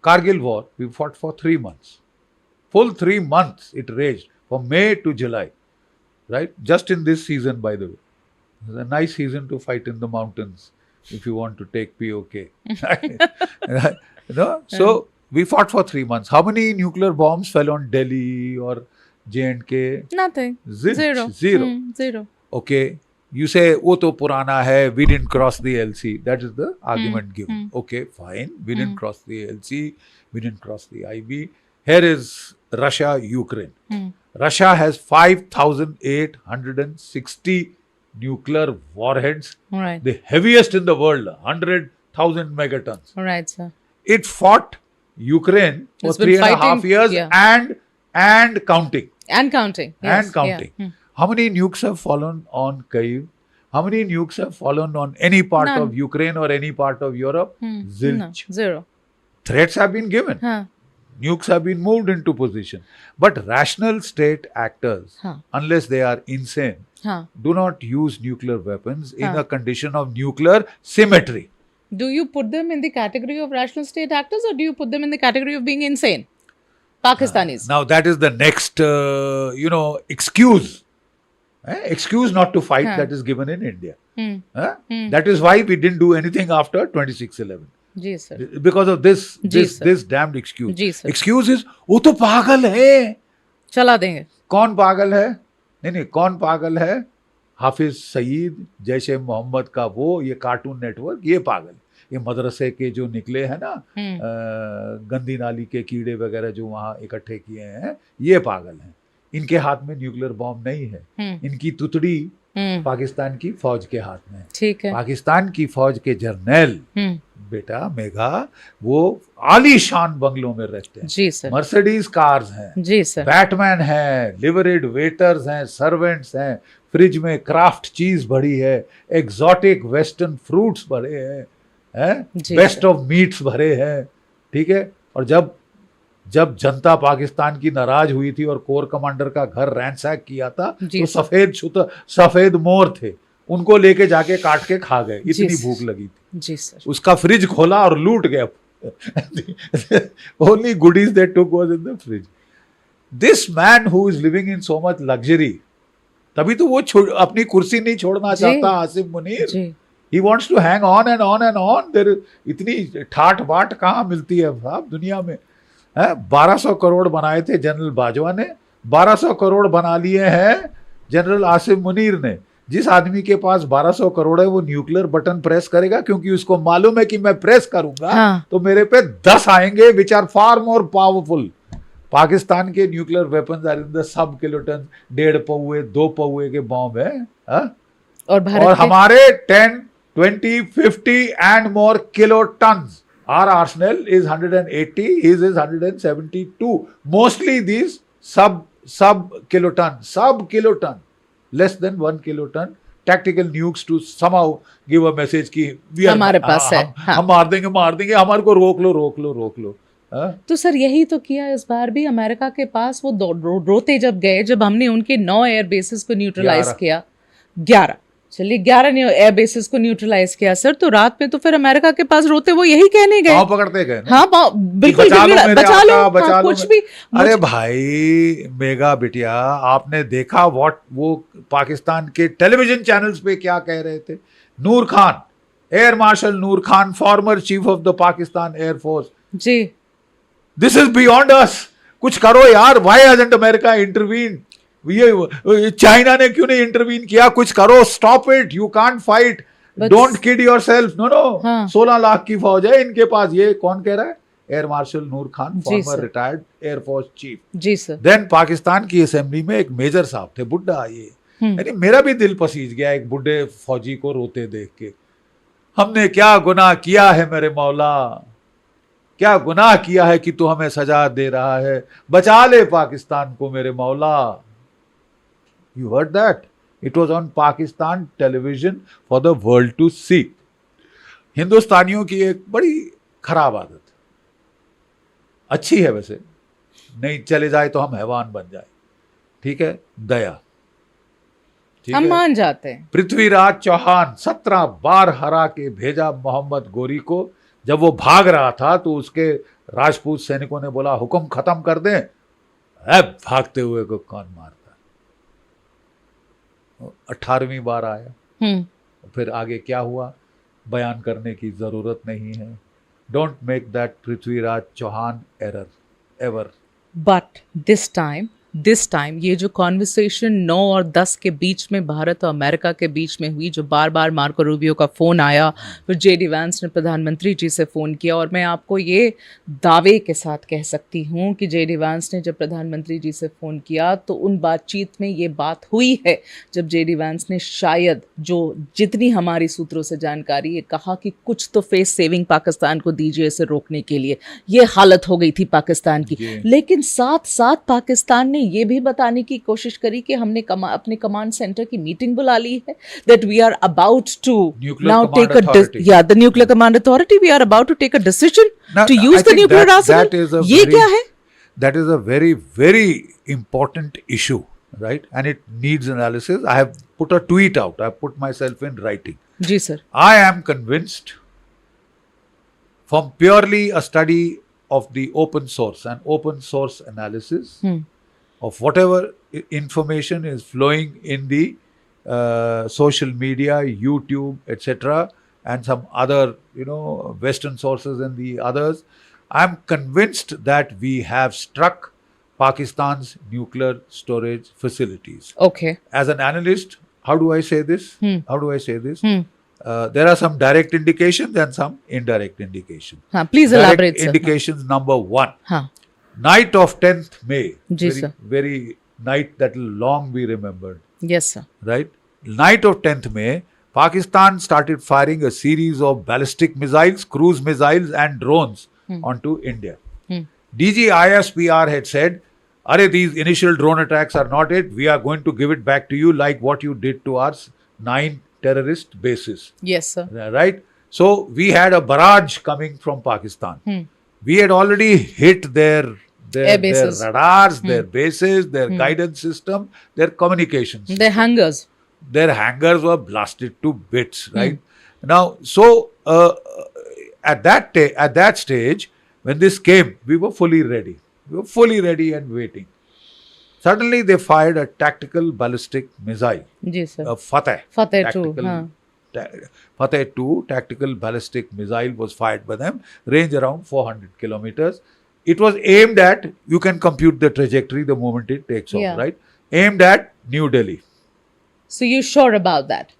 Kargil war, we fought for 3 months. Full 3 months it raged, from May to July. Right? Just in this season, by the way. It's a nice season to fight in the mountains if you want to take POK. So we fought for 3 months. How many nuclear bombs fell on Delhi or J&K? Nothing. Zero. Zero. Okay. You say, wo to purana hai, we didn't cross the LC. That is the argument given. Okay, fine. We didn't cross the LC. We didn't cross the IB. Here is Russia, Ukraine. Russia has 5,860 nuclear warheads. Right. The heaviest in the world, 100,000 megatons. Right, sir. It fought Ukraine for It's been 3.5 fighting, years yeah. and counting. And counting. Yes, And counting. yeah. How many nukes have fallen on Kyiv? How many nukes have fallen on any part None. of Ukraine or any part of Europe? Zilch. No, zero. Threats have been given. Huh. Nukes have been moved into position. But rational state actors, unless they are insane, do not use nuclear weapons in a condition of nuclear symmetry. Do you put them in the category of rational state actors, or do you put them in the category of being insane? Pakistanis. Now that is the next, excuse. Excuse not to fight that is given in India. That is why we didn't do anything after 26/11. जी sir. Because of this damned excuse. जी sir. Excuse is, वो तो पागल है. चला देंगे. कौन पागल है? नहीं, कौन पागल है? हाफिज सईद, जैश ए मोहम्मद का वो, ये कार्टून नेटवर्क, ये पागल. ये मदरसे के जो निकले हैं ना, गंदी नाली के कीड़े वगैरह जो वहाँ इकट्ठे किए हैं, ये पागल हैं. इनके हाथ में न्यूक्लियर बॉम्ब नहीं है. इनकी तुतड़ी पाकिस्तान की फौज के हाथ में. ठीक है. पाकिस्तान की फौज के जर्नल बेटा मेघा, वो आलीशान बंगलों में रहते हैं. जी सर. मर्सिडीज कार्स हैं. जी सर. बैटमैन है, लिवरेड वेटर्स हैं, सर्वेंट्स हैं, फ्रिज में क्राफ्ट चीज भरी है, एग्जॉटिक वेस्टर्न फ्रूट्स भरे हैं, बेस्ट ऑफ मीट्स भरे हैं. ठीक है. और जब जनता पाकिस्तान की नाराज हुई थी और कोर कमांडर का घर रैंसैक किया था, तो सफेद मोर थे, उनको लेके जाके काट के खा गए. इतनी भूख लगी थी. जी सर. उसका फ्रिज खोला और लूट गया. Only goodies they took was in the fridge. This man who is living in so much luxury, तभी तो वो अपनी कुर्सी नहीं छोड़ना चाहता Asif Munir. He wants to hang on and on and on. इतनी ठाट बाट कहाँ मिलती है साहब दुनिया में. 1200 करोड़ बनाए थे जनरल बाजवा ने, 1200 करोड़ बना लिए हैं जनरल आसिफ मुनीर ने. जिस आदमी के पास 1200 करोड़ है वो न्यूक्लियर बटन प्रेस करेगा, क्योंकि उसको मालूम है कि मैं प्रेस करूंगा तो मेरे पे 10 आएंगे which are far more powerful. Pakistan के nuclear weapons are in the sub kiloton, 1.5 पौए 2 पौए के बॉम्ब है. और हमारे 10, 20, 50 and more kilotons. Our arsenal is 180, his is 172. Mostly these sub kiloton, less than 1 kiloton tactical nukes to somehow give a message कि हमारे पास है. हम मार देंगे, हमारे को रोक लो. तो सर यही तो किया इस बार भी. अमेरिका के पास वो रोते जब हमने उनके 9 एयर बेसिस को न्यूट्रलाइज किया. 11 एयर बेसिस को न्यूट्रलाइज किया सर. तो रात में तो फिर अमेरिका के पास रोते वो यही कहने गए. पकड़ते गए. बिल्कुल बचा लो कुछ भी. अरे भाई मेगा बिटिया, आपने देखा वो पाकिस्तान के टेलीविजन चैनल्स पे क्या कह रहे थे. Noor Khan, air marshal Noor Khan, former chief of the Pakistan air force. जी. This is beyond us. कुछ करो यार. Why hasn't America intervene? ये चाइना ने क्यों नहीं इंटरवीन किया? कुछ करो. Stop it. You can't fight. Don't kid yourself. No. 16 lakh की फौज है इनके पास. ये कौन कह रहा है? Air marshal Noor Khan, former retired air force chief. जी सर. देन पाकिस्तान की असेंबली में एक मेजर साहब थे, बुड्ढा. ये यानी मेरा भी दिल पसीज गया एक बुड्ढे फौजी को रोते देख के. हमने क्या गुनाह किया है मेरे मौला, क्या गुनाह किया है कि तू हमें सजा दे रहा है. बचा ले पाकिस्तान को मेरे मौला. You heard that? It was on Pakistan television for the world to see. हिंदुस्तानियों की एक बड़ी खराब आदत, अच्छी है वैसे, नहीं चले जाए तो हम हैवान बन जाए. ठीक है. दया. हम मान जाते हैं. पृथ्वीराज चौहान 17 बार हरा के भेजा मोहम्मद गोरी को. जब वो भाग रहा था तो उसके राजपूत सैनिकों ने बोला हुक्म खत्म कर दें, अब भागते हुए को कौन मारता। 18वीं बार आया। फिर आगे क्या हुआ बयान करने की जरूरत नहीं है। Don't make that Prithviraj Chauhan error ever. But this time ये जो कॉन्वर्सेशन 9 और 10 के बीच में भारत और अमेरिका के बीच में हुई, जो बार बार मार्को रूबियो का फ़ोन आया, फिर जेडी वांस ने प्रधानमंत्री जी से फ़ोन किया, और मैं आपको ये दावे के साथ कह सकती हूँ कि जेडी वांस ने जब प्रधानमंत्री जी से फ़ोन किया तो उन बातचीत में ये बात हुई है जब जेडी वांस ने शायद, जो जितनी हमारी सूत्रों से जानकारी है, कहा कि कुछ तो फेस सेविंग पाकिस्तान को दीजिए इसे रोकने के लिए। ये हालत हो गई थी पाकिस्तान की। लेकिन साथ साथ पाकिस्तान ने ये भी बताने की कोशिश करी कि हमने अपने कमांड सेंटर की मीटिंग बुला ली है, that we are about to now take the nuclear command authority, we are about to take a decision to use the nuclear arsenal. ये क्या है? That is a very, very important issue, right? And it needs analysis. I have put a tweet out. I have put myself in writing. जी sir. I am convinced from purely a study of the open source and open source analysis of whatever information is flowing in the social media, YouTube, etc., and some other, Western sources and the others. I am convinced that we have struck Pakistan's nuclear storage facilities. Okay. As an analyst, how do I say this? How do I say this? There are some direct indications and some indirect indications. Please elaborate, direct sir. indications number 1. Night of 10th May. Ji, sir. Very night that will long be remembered. Yes, sir. Right? Night of 10th May, Pakistan started firing a series of ballistic missiles, cruise missiles and drones onto India. DG ISPR had said, "Arey, these initial drone attacks are not it. We are going to give it back to you like what you did to our 9 terrorist bases." Yes, sir. Right? So we had a barrage coming from Pakistan. We had already hit their air bases, their radars, their bases, their guidance system, their communications. Their hangars. Their hangars were blasted to bits, right? Now, so at that stage, when this came, we were fully ready. We were fully ready and waiting. Suddenly, they fired a tactical ballistic missile. जी sir. Fateh. Fateh 2. Tactical- हाँ। Fateh 2 tactical ballistic missile was fired by them, range around 400 kilometers. It was aimed at, you can compute the trajectory the moment it takes off, Yeah. right? Aimed at New Delhi. So you're sure about that?